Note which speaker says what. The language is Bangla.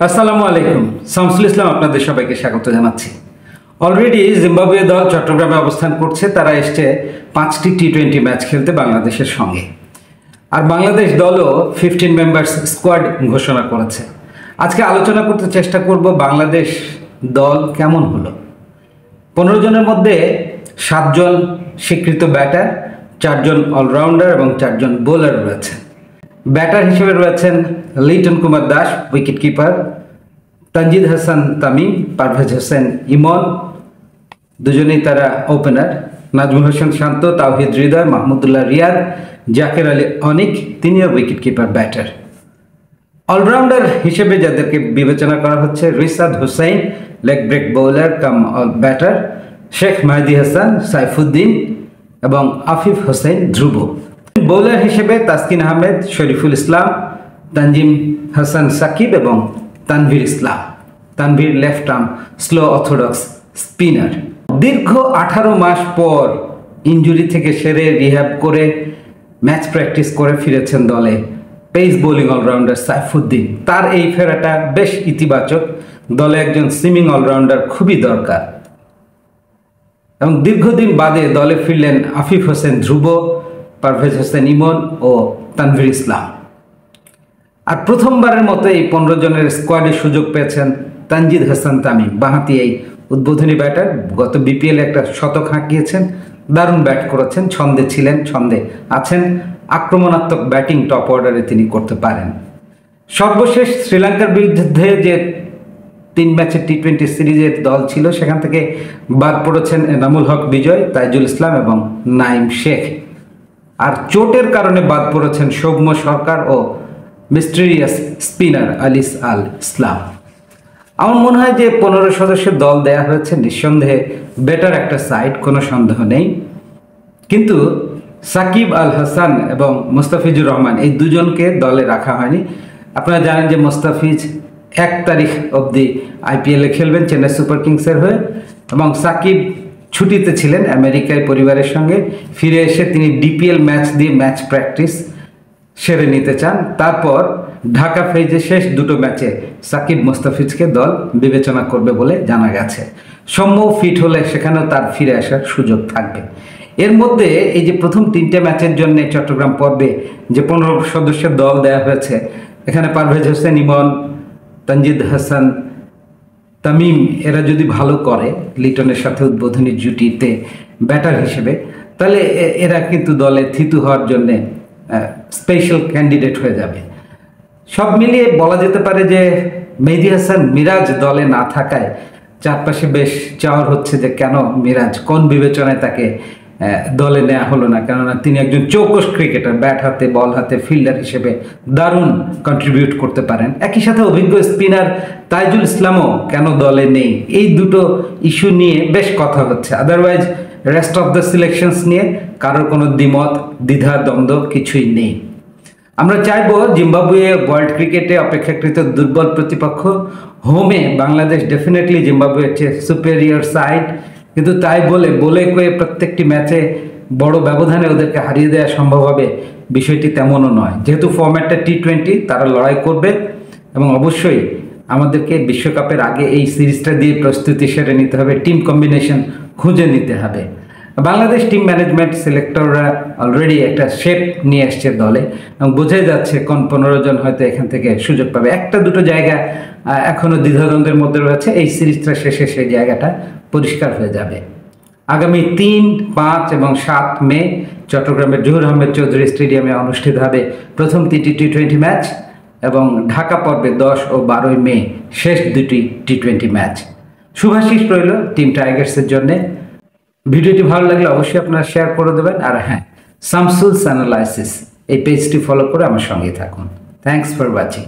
Speaker 1: আসসালামু আলাইকুম। শামসুল ইসলাম আপনাদের সবাইকে স্বাগত জানাচ্ছি। অলরেডি জিম্বাবুয়ে দল চট্টগ্রামে অবস্থান করছে। তারা এসছে 5টি টি-20 ম্যাচ খেলতে বাংলাদেশের সঙ্গে। আর বাংলাদেশ দলও 15 মেম্বার্স স্কোয়াড ঘোষণা করেছে। আজকে আলোচনা করতে চেষ্টা করব বাংলাদেশ দল কেমন হলো। 15 জনের মধ্যে 7 জন স্বীকৃত ব্যাটার, 4 জন অলরাউন্ডার এবং 4 জন বোলার রয়েছে। ব্যাটার হিসেবে রয়েছেন লিটন কুমার দাস উইকেট কিপার, তানজিদ হাসান তামিম, পারভেজ হোসেন ইমন, দুজনেই তারা ওপেনার, নাজমুল হোসেন শান্ত, তাওহিদ হৃদয়, মাহমুদুল্লাহ রিয়াদ, জাকের আলী অনিক, তিনিও উইকেট কিপার ব্যাটার। অলরাউন্ডার হিসেবে যাদেরকে বিবেচনা করা হচ্ছে Rishad Hossain leg break bowler cum batter, Sheikh Mahedi Hasan, Saifuddin এবং আফিফ হোসেন ধ্রুব। বোলার হিসেবে তাসকিন আহমেদ, শরীফুল ইসলাম, তানজিম হাসান সাকিব এবং Tanvir Islam. Tanvir left arm slow orthodox spinner. দীর্ঘ 18 মাস পর ইনজুরি থেকে সেরে রিহ্যাব করে ম্যাচ প্র্যাকটিস করে ফিরেছেন দলে পেস বোলিং অলরাউন্ডার সাইফুদ্দিন। তার এই ফেরাটা বেশ ইতিবাচক। দলে একজন সুইমিং অলরাউন্ডার খুবই দরকার। এবং দীর্ঘদিন বাদে দলে ফিরলেন আফিফ হোসেন ধ্রুব, পারভেজ হোসেন ইমন ও তানভীর ইসলাম। আর প্রথমবারের মতো এই 15 জনের স্কোয়াডে সুযোগ পেয়েছেন তানজিদ হাসান তামিম, বাঁহাতি এই উদ্বোধনী ব্যাটার। গত বিপিএল একটা শতক হাঁকিয়েছেন, দারুণ ব্যাট করেছেন, ছন্দে ছিলেন, ছন্দে আছেন। আক্রমণাত্মক ব্যাটিং টপ অর্ডারে তিনি করতে পারেন। সর্বশেষ শ্রীলঙ্কার বিরুদ্ধে যে 3 ম্যাচের টি-20 সিরিজের দল ছিল, সেখান থেকে বাদ পড়েছেন এনামুল হক বিজয়, তাইজুল ইসলাম এবং নাইম শেখ। আর চোটের কারণে বাদ পড়েছেন সৌম্য সরকার ও মিস্টেরিয়াস স্পিনার আলিস আল ইসলাম। আমার মনে হয় যে 15 সদস্যের দল দেয়া হয়েছে নিঃসন্দেহে বেটার একটা সাইড, কোনো সন্দেহ নেই। কিন্তু সাকিব আল হাসান এবং মোস্তাফিজুর রহমান এই দুজনকে দলে রাখা হয়নি। আপনারা জানেন যে মোস্তাফিজ 1 তারিখ অবধি আইপিএলে খেলবেন চেন্নাই সুপার কিংসের হয়ে, এবং সাকিব ছুটিতে ছিলেন আমেরিকায় পরিবারের সঙ্গে। ফিরে এসে তিনি ডিপিএল ম্যাচ দিয়ে ম্যাচ প্র্যাকটিস সেরে নিতে চান। তারপর ঢাকা ফেজে শেষ 2টো ম্যাচে সাকিব মোস্তাফিজকে দল বিবেচনা করবে বলে জানা গেছে। সৌম্য ফিট হলে সেখানেও তার ফিরে আসার সুযোগ থাকবে। এর মধ্যে এই যে প্রথম 3টে ম্যাচের জন্য চট্টগ্রাম পর্বে যে 15 সদস্যের দল দেওয়া হয়েছে, এখানে পারভেজ হোসেন ইমন, তানজিদ হাসান তামিম এরা যদি ভালো করে লিটনের সাথে উদ্বোধনী জুটিতে ব্যাটার হিসেবে, তাহলে এরা কিন্তু দলে থিতু হওয়ার জন্যে স্পেশাল ক্যান্ডিডেট হয়ে যাবে। সব মিলিয়ে বলা যেতে পারে যে মেহেদী হাসান মিরাজ দলে না থাকায় চারপাশে বেশ চাওয়ার হচ্ছে যে কেন মিরাজ, কোন বিবেচনায় তাকে দলে নেওয়া হলো না। কেননা তিনি একজন চৌকস ক্রিকেটার, ব্যাট হাতে বল হাতে ফিল্ডার হিসেবে দারুণ কন্ট্রিবিউট করতে পারেন। একই সাথে অভিজ্ঞ স্পিনার তাইজুল ইসলামও কেন দলে নেই, এই দুটো ইস্যু নিয়ে বেশ কথা হচ্ছে। Otherwise rest of the selections নিয়ে কারোর কোনো দ্বিমত দ্বিধা দ্বন্দ্ব কিছুই নেই। আমরা চাইবো জিম্বাবুয়ে ওয়ার্ল্ড ক্রিকেটে অপেক্ষাকৃত দুর্বল প্রতিপক্ষ। হোমে বাংলাদেশ ডেফিনেটলি জিম্বাবুয়ের চেয়ে সুপেরিয়র সাইড, কিন্তু তাই বলে কয়ে প্রত্যেকটি ম্যাচে বড় ব্যবধানে ওদেরকে হারিয়ে দেওয়া সম্ভব হবে বিষয়টি তেমনও নয়। যেহেতু ফরম্যাটটা টি-20, তারা লড়াই করবে এবং অবশ্যই আমাদেরকে বিশ্বকাপের আগে এই সিরিজটা দিয়ে প্রস্তুতি সেরে নিতে হবে, টিম কম্বিনেশন খুঁজে নিতে হবে। বাংলাদেশ টিম ম্যানেজমেন্ট সিলেক্টররা অলরেডি একটা শেপ নিয়ে আসছে দলে, এবং বোঝাই যাচ্ছে কোন 15 জন হয়তো এখান থেকে সুযোগ পাবে। 1-2টো জায়গা এখনও দ্বিধাদ্বন্দ্বের মধ্যে রয়েছে। এই সিরিজটা শেষে সেই জায়গাটা পরিষ্কার হয়ে যাবে। আগামী 3, 5 এবং 7 মে চট্টগ্রামের জহুর আহমেদ চৌধুরী স্টেডিয়ামে অনুষ্ঠিত হবে প্রথম 3টি টি-20 ম্যাচ, এবং ঢাকা পর্বে 10 ও 12 মে শেষ 2টি টি-20 ম্যাচ। শুভাশিস রইল টিম টাইগার্সের জন্যে। ভিডিওটি ভালো লাগলে অবশ্যই আপনারা শেয়ার করে দেবেন। আর হ্যাঁ, শামসুলস অ্যানালাইসিস এই পেজটি ফলো করে আমার সঙ্গেই থাকুন। Thanks for watching.